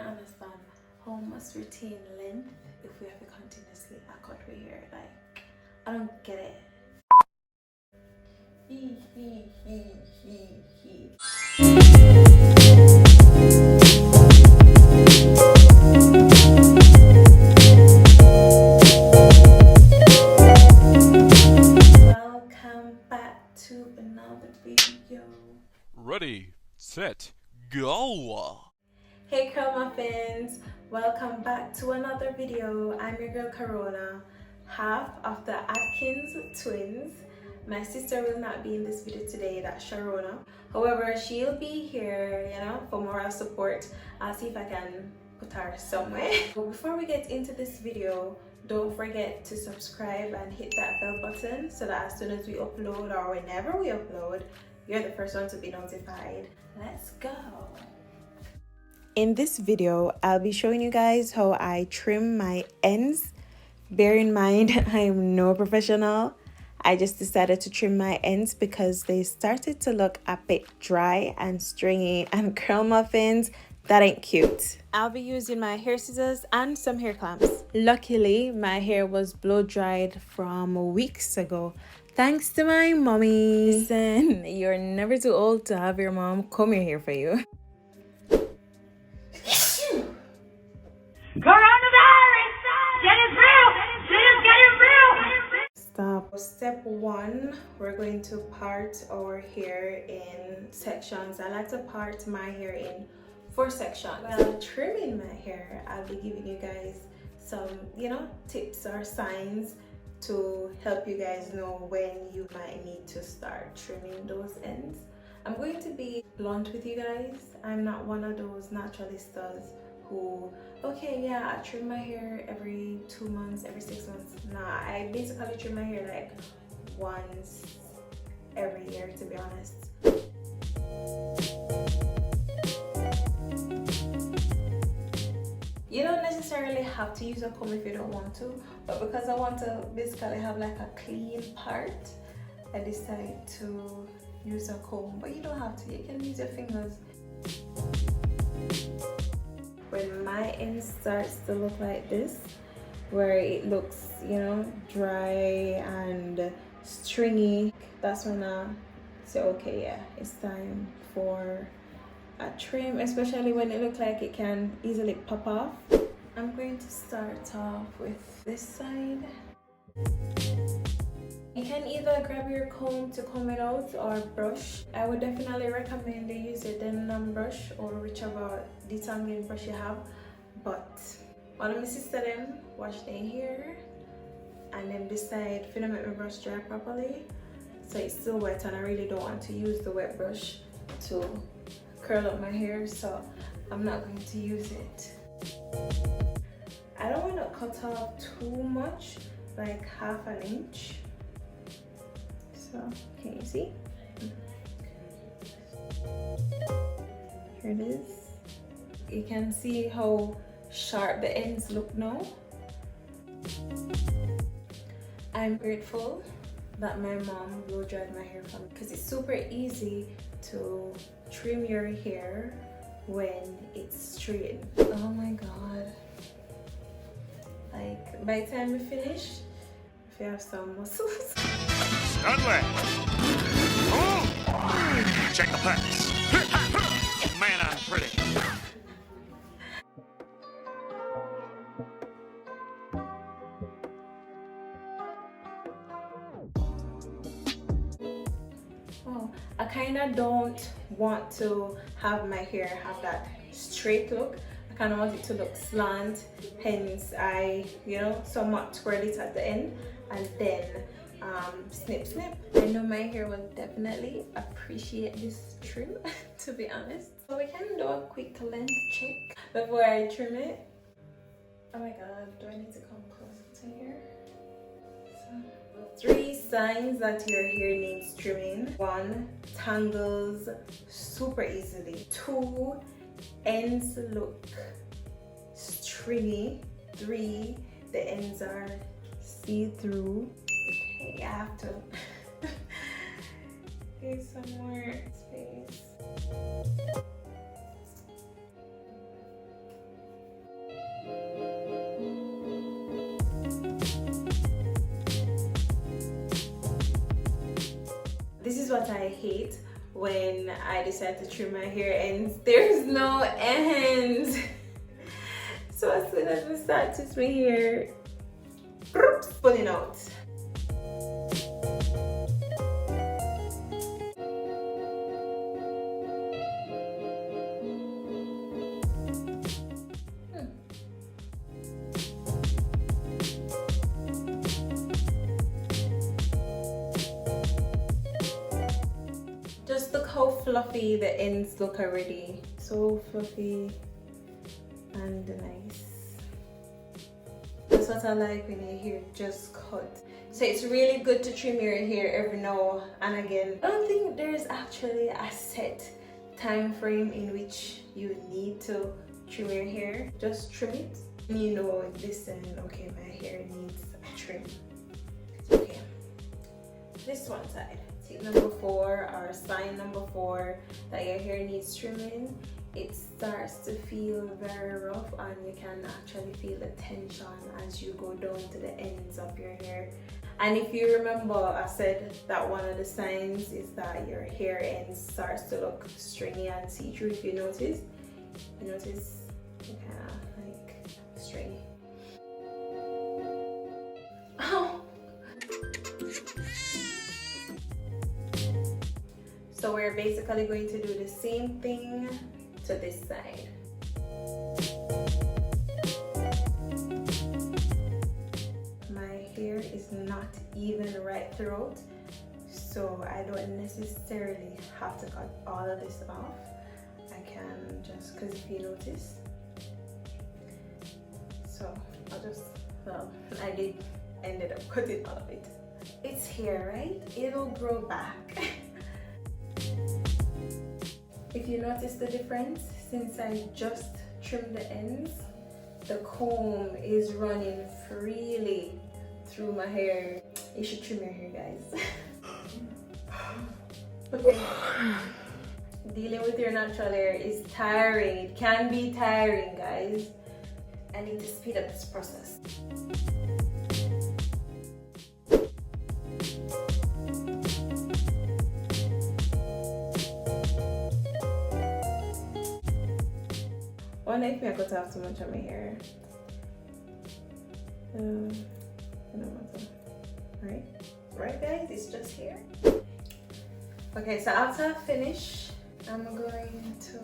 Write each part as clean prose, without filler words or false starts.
don't understand how must retain length if we have to continuously cut our hair. Like, I don't get it. Welcome back to another video. Ready, set, go! Hey curl muffins, welcome back to another video. I'm your girl Karonna, half of the Atkins twins. My sister will not be in this video today, that's Sharonna. However, she'll be here, for moral support. I'll see if I can put her somewhere. But before we get into this video, don't forget to subscribe and hit that bell button so that as soon as we upload or whenever we upload, you're the first one to be notified. Let's go. In this video, I'll be showing you guys how I trim my ends. Bear in mind, I'm no professional. I just decided to trim my ends because they started to look a bit dry and stringy, and curl muffins, that ain't cute. I'll be using my hair scissors and some hair clamps. Luckily, my hair was blow dried from weeks ago. Thanks to my mommy. Listen, you're never too old to have your mom comb your hair for you. Coronavirus! Get it real! Just get it real! Stop. Step one, we're going to part our hair in sections. I like to part my hair in 4 sections. While trimming my hair, I'll be giving you guys some, tips or signs to help you guys know when you might need to start trimming those ends. I'm going to be blunt with you guys. I'm not one of those naturalistas who, okay, yeah, I trim my hair every 2 months, every 6 months. Nah, I basically trim my hair like once every year, to be honest. You don't necessarily have to use a comb if you don't want to, but because I want to basically have like a clean part, I decide to use a comb. But you don't have to, you can use your fingers. When my end starts to look like this, where it looks, dry and stringy, that's when I say, okay, yeah, it's time for a trim, especially when it looks like it can easily pop off. I'm going to start off with this side. You can either grab your comb to comb it out or brush. I would definitely recommend you use a denim brush or whichever detangling brush you have. But one of my sister them wash their hair and then decide if you don't make my brush dry properly, so it's still wet, and I really don't want to use the wet brush to curl up my hair, so I'm not going to use it. I don't want to cut off too much, like half an inch. So, can you see? Here it is. You can see how sharp the ends look now. I'm grateful that my mom blow dried my hair for me, because it's super easy to trim your hair when it's straight. Oh my god. Like, by the time we finish, if you have some muscles. Dudley! Oh! Check the packs. Man, I'm pretty. Oh, I kind of don't want to have my hair have that straight look. I kind of want it to look slant, hence I, somewhat twirl it at the end and then snip. I know my hair will definitely appreciate this trim, to be honest. So we can do a quick length check before I trim it. Oh my god, do I need to come closer to here? 3 signs that your hair needs trimming. 1, tangles super easily. 2, ends look stringy. 3, the ends are see-through. Okay, I have to get some more space. what I hate when I decide to trim my hair ends. There's no ends. So as soon as I start to my hair, pulling out. Just look how fluffy the ends look already. So fluffy and nice. That's what I like when your hair just cut. So it's really good to trim your hair every now and again. I don't think there's actually a set time frame in which you need to trim your hair. Just trim it. You know, listen, okay, my hair needs a trim. Okay, this one side. Number 4 or sign number 4 that your hair needs trimming. It starts to feel very rough and you can actually feel the tension as you go down to the ends of your hair. And if you remember, I said that one of the signs is that your hair ends starts to look stringy and see-through. If you notice, kind of like stringy. Oh. So we're basically going to do the same thing to this side. My hair is not even right throughout, so I don't necessarily have to cut all of this off. I can just, because if you notice, so I'll just, well, I did ended up cutting all of it. It's hair, right? It'll grow back. If you notice the difference, since I just trimmed the ends, the comb is running freely through my hair. You should trim your hair, guys. Okay. Dealing with your natural hair is tiring. It can be tiring, guys. I need to speed up this process. I wonder if I cut off too much of my hair. I don't matter. Right guys, it's just hair. Okay, so after I finish, I'm going to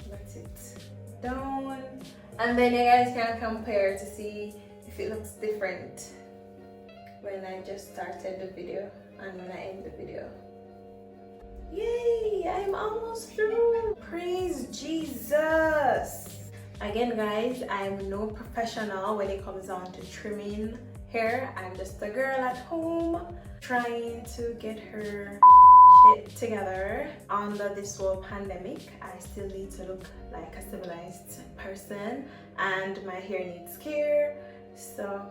let it down, and then you guys can compare to see if it looks different when I just started the video and when I end the video. Yay! I'm almost through. Praise Jesus! Again, guys, I'm no professional when it comes down to trimming hair. I'm just a girl at home trying to get her shit together. Under this whole pandemic, I still need to look like a civilized person and my hair needs care. So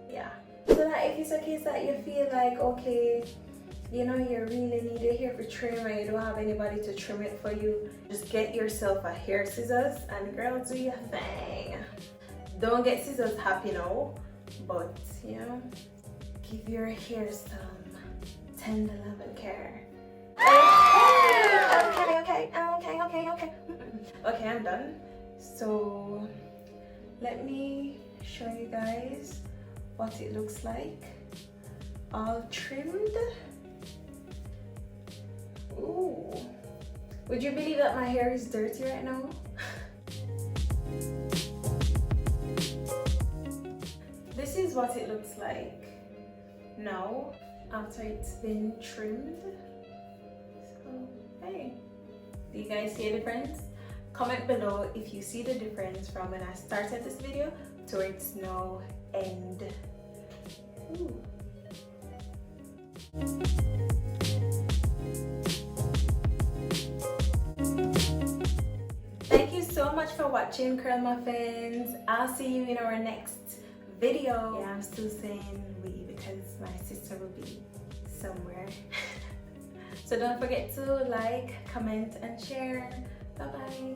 yeah, so that if it's a case that you feel like, okay, you know, you really need your hair for trim and you don't have anybody to trim it for you, just get yourself a hair scissors and girl, do your thing. Don't get scissors happy now, but you know, give your hair some tender love and care. Okay, I'm done. So let me show you guys what it looks like all trimmed. Ooh, would you believe that my hair is dirty right now? This is what it looks like now after it's been trimmed. So hey, do you guys see a difference? Comment below if you see the difference from when I started this video to its now end. Ooh. Thank you so much for watching, Curl Muffins. I'll see you in our next video. Yeah, I'm still saying we because my sister will be somewhere. So don't forget to like, comment, and share. Bye bye.